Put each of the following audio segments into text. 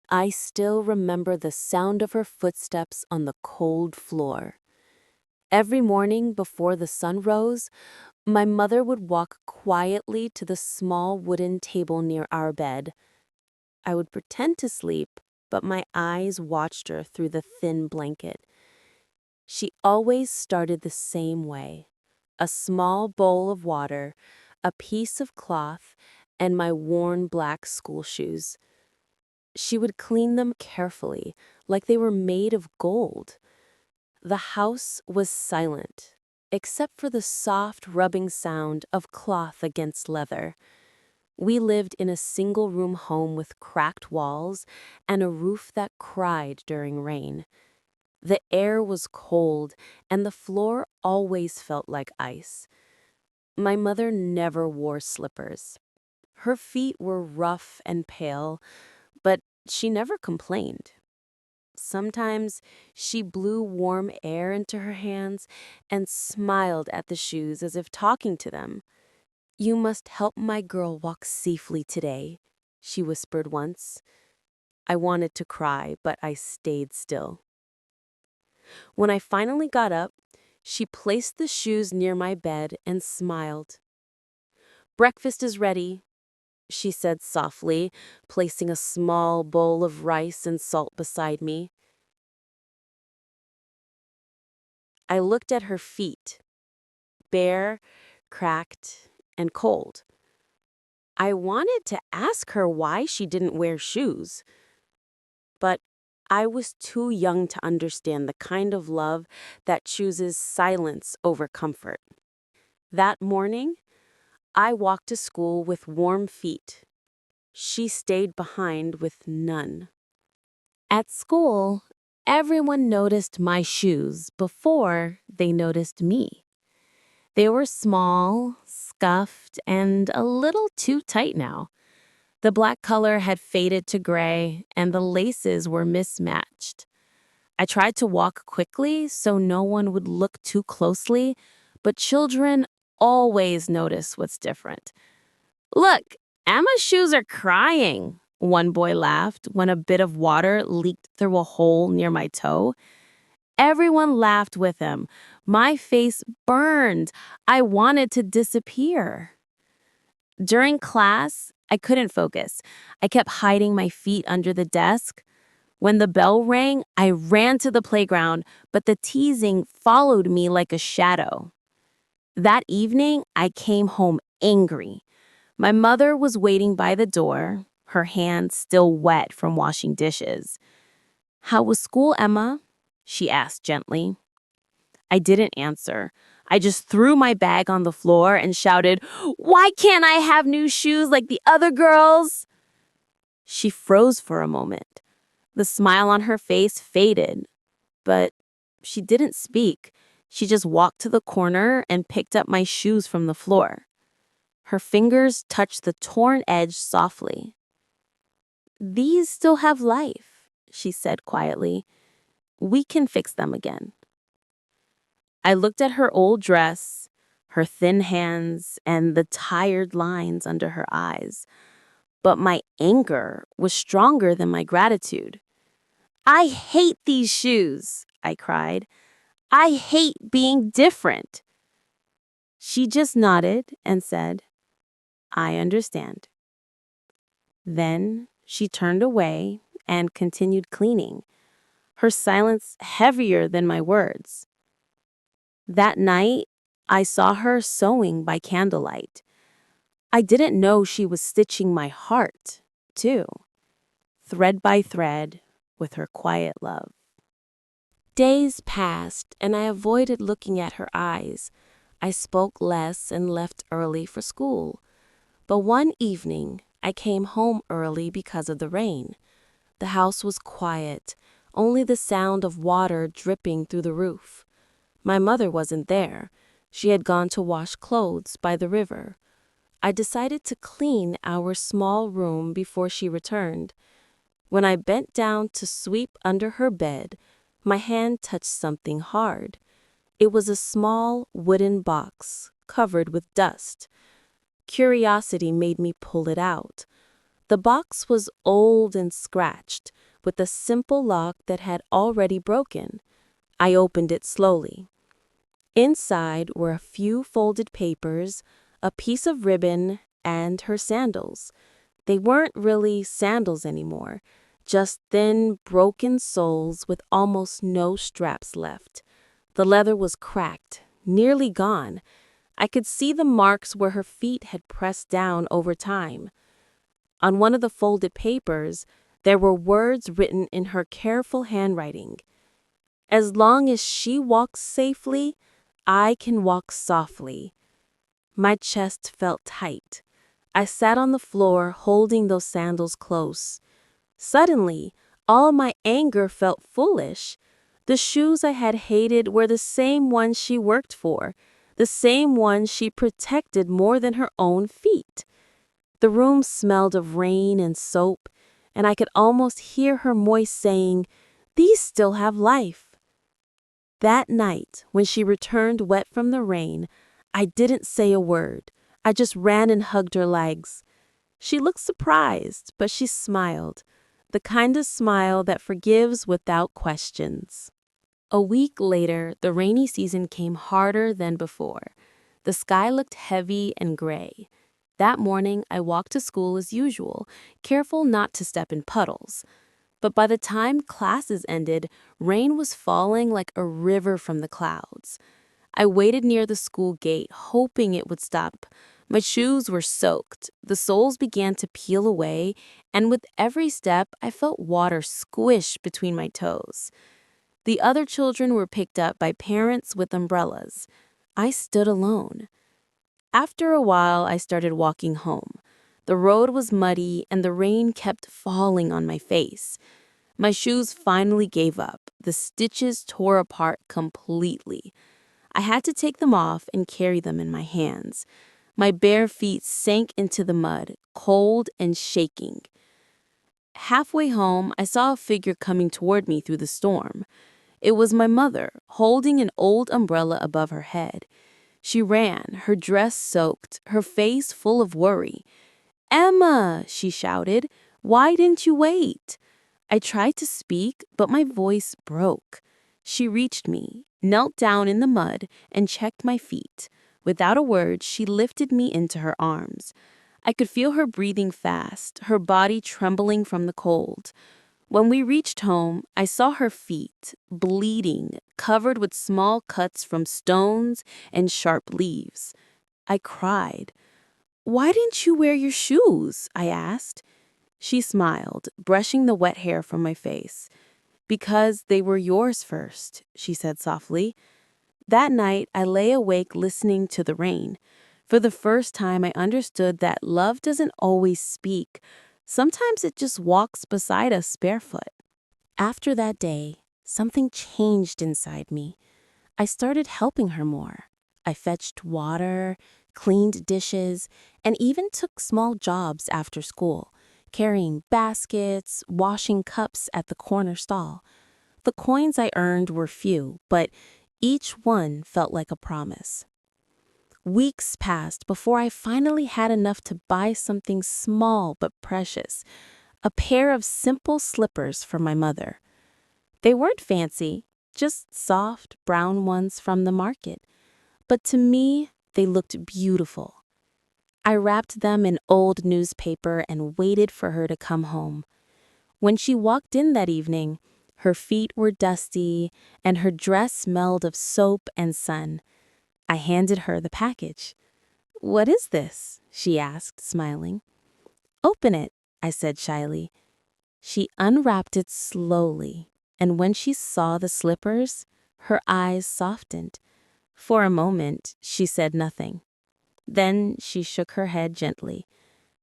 I still remember the sound of her footsteps on the cold floor. Every morning before the sun rose, my mother would walk quietly to the small wooden table near our bed. I would pretend to sleep, but my eyes watched her through the thin blanket. She always started the same way: a small bowl of water, a piece of cloth, and my worn black school shoes. She would clean them carefully, like they were made of gold. The house was silent, except for the soft rubbing sound of cloth against leather. We lived in a single-room home with cracked walls and a roof that cried during rain. The air was cold, and the floor always felt like ice. My mother never wore slippers. Her feet were rough and pale, but she never complained. Sometimes she blew warm air into her hands and smiled at the shoes as if talking to them. "You must help my girl walk safely today," she whispered once. I wanted to cry, but I stayed still. When I finally got up, she placed the shoes near my bed and smiled. "Breakfast is ready," she said softly, placing a small bowl of rice and salt beside me. I looked at her feet, bare, cracked, and cold. I wanted to ask her why she didn't wear shoes, but I was too young to understand the kind of love that chooses silence over comfort. That morning, I walked to school with warm feet. She stayed behind with none. At school, everyone noticed my shoes before they noticed me. They were small, scuffed, and a little too tight now. The black color had faded to gray, and the laces were mismatched. I tried to walk quickly so no one would look too closely, but children always notice what's different. "Look, Emma's shoes are crying," one boy laughed when a bit of water leaked through a hole near my toe. Everyone laughed with him. My face burned. I wanted to disappear. During class, I couldn't focus. I kept hiding my feet under the desk. When the bell rang, I ran to the playground, but the teasing followed me like a shadow. That evening, I came home angry. My mother was waiting by the door, her hands still wet from washing dishes. "How was school, Emma?" she asked gently. I didn't answer. I just threw my bag on the floor and shouted, "Why can't I have new shoes like the other girls?" She froze for a moment. The smile on her face faded, but she didn't speak. She just walked to the corner and picked up my shoes from the floor. Her fingers touched the torn edge softly. "These still have life," she said quietly. "We can fix them again." I looked at her old dress, her thin hands, and the tired lines under her eyes. But my anger was stronger than my gratitude. "I hate these shoes," I cried. "I hate being different." She just nodded and said, "I understand." Then she turned away and continued cleaning, her silence heavier than my words. That night, I saw her sewing by candlelight. I didn't know she was stitching my heart, too, thread by thread, with her quiet love. Days passed, and I avoided looking at her eyes. I spoke less and left early for school. But one evening, I came home early because of the rain. The house was quiet, only the sound of water dripping through the roof. My mother wasn't there. She had gone to wash clothes by the river. I decided to clean our small room before she returned. When I bent down to sweep under her bed, my hand touched something hard. It was a small wooden box covered with dust. Curiosity made me pull it out. The box was old and scratched, with a simple lock that had already broken. I opened it slowly. Inside were a few folded papers, a piece of ribbon, and her sandals. They weren't really sandals anymore, just thin, broken soles with almost no straps left. The leather was cracked, nearly gone. I could see the marks where her feet had pressed down over time. On one of the folded papers, there were words written in her careful handwriting. "As long as she walks safely, I can walk softly." My chest felt tight. I sat on the floor holding those sandals close. Suddenly, all my anger felt foolish. The shoes I had hated were the same ones she worked for, the same ones she protected more than her own feet. The room smelled of rain and soap, and I could almost hear her voice saying, "These still have life." That night, when she returned wet from the rain, I didn't say a word. I just ran and hugged her legs. She looked surprised, but she smiled, the kind of smile that forgives without questions. A week later, the rainy season came harder than before. The sky looked heavy and gray. That morning, I walked to school as usual, careful not to step in puddles. But by the time classes ended, rain was falling like a river from the clouds. I waited near the school gate, hoping it would stop. My shoes were soaked, the soles began to peel away, and with every step, I felt water squish between my toes. The other children were picked up by parents with umbrellas. I stood alone. After a while, I started walking home. The road was muddy, and the rain kept falling on my face. My shoes finally gave up. The stitches tore apart completely. I had to take them off and carry them in my hands. My bare feet sank into the mud, cold and shaking. Halfway home, I saw a figure coming toward me through the storm. It was my mother, holding an old umbrella above her head. She ran, her dress soaked, her face full of worry. "Emma," she shouted, "why didn't you wait?" I tried to speak, but my voice broke. She reached me, knelt down in the mud, and checked my feet. Without a word, she lifted me into her arms. I could feel her breathing fast, her body trembling from the cold. When we reached home, I saw her feet, bleeding, covered with small cuts from stones and sharp leaves. I cried. "Why didn't you wear your shoes?" I asked. She smiled, brushing the wet hair from my face. "Because they were yours first," she said softly. That night, I lay awake listening to the rain. For the first time, I understood that love doesn't always speak. Sometimes it just walks beside us barefoot. After that day, something changed inside me. I started helping her more. I fetched water, cleaned dishes, and even took small jobs after school, carrying baskets, washing cups at the corner stall. The coins I earned were few, but each one felt like a promise. Weeks passed before I finally had enough to buy something small but precious, a pair of simple slippers for my mother. They weren't fancy, just soft brown ones from the market, but to me, they looked beautiful. I wrapped them in old newspaper and waited for her to come home. When she walked in that evening, her feet were dusty and her dress smelled of soap and sun. I handed her the package. "What is this?" she asked, smiling. "Open it," I said shyly. She unwrapped it slowly, and when she saw the slippers, her eyes softened. For a moment, she said nothing. Then she shook her head gently.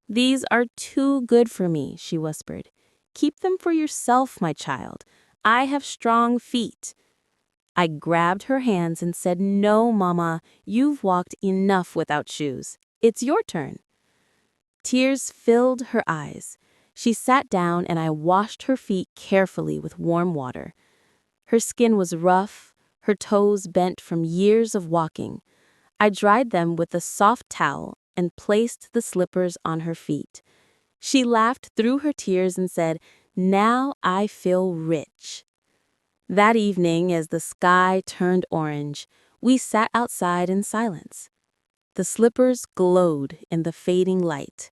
"These are too good for me," she whispered. "Keep them for yourself, my child. I have strong feet." I grabbed her hands and said, "No, Mama, you've walked enough without shoes. It's your turn." Tears filled her eyes. She sat down and I washed her feet carefully with warm water. Her skin was rough, her toes bent from years of walking. I dried them with a soft towel and placed the slippers on her feet. She laughed through her tears and said, Now I feel rich. That evening, as the sky turned orange, we sat outside in silence. The slippers glowed in the fading light,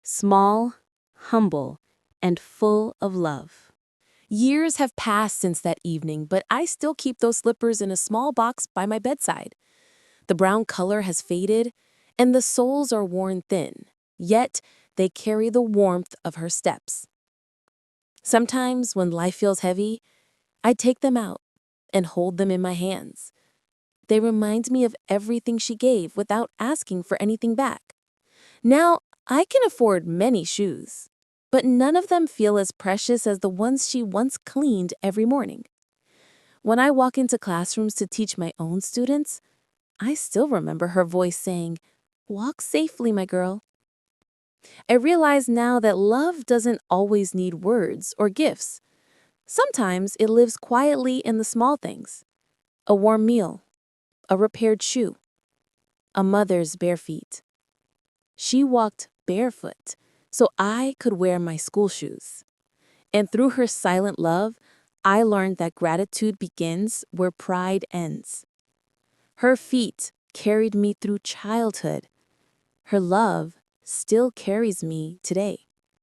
small, humble, and full of love. Years have passed since that evening, but I still keep those slippers in a small box by my bedside. The brown color has faded, and the soles are worn thin, yet they carry the warmth of her steps. Sometimes, when life feels heavy, I take them out and hold them in my hands. They remind me of everything she gave without asking for anything back. Now, I can afford many shoes, but none of them feel as precious as the ones she once cleaned every morning. When I walk into classrooms to teach my own students, I still remember her voice saying, "Walk safely, my girl." I realize now that love doesn't always need words or gifts. Sometimes it lives quietly in the small things: a warm meal, a repaired shoe, a mother's bare feet. She walked barefoot so I could wear my school shoes. And through her silent love, I learned that gratitude begins where pride ends. Her feet carried me through childhood. Her love still carries me today.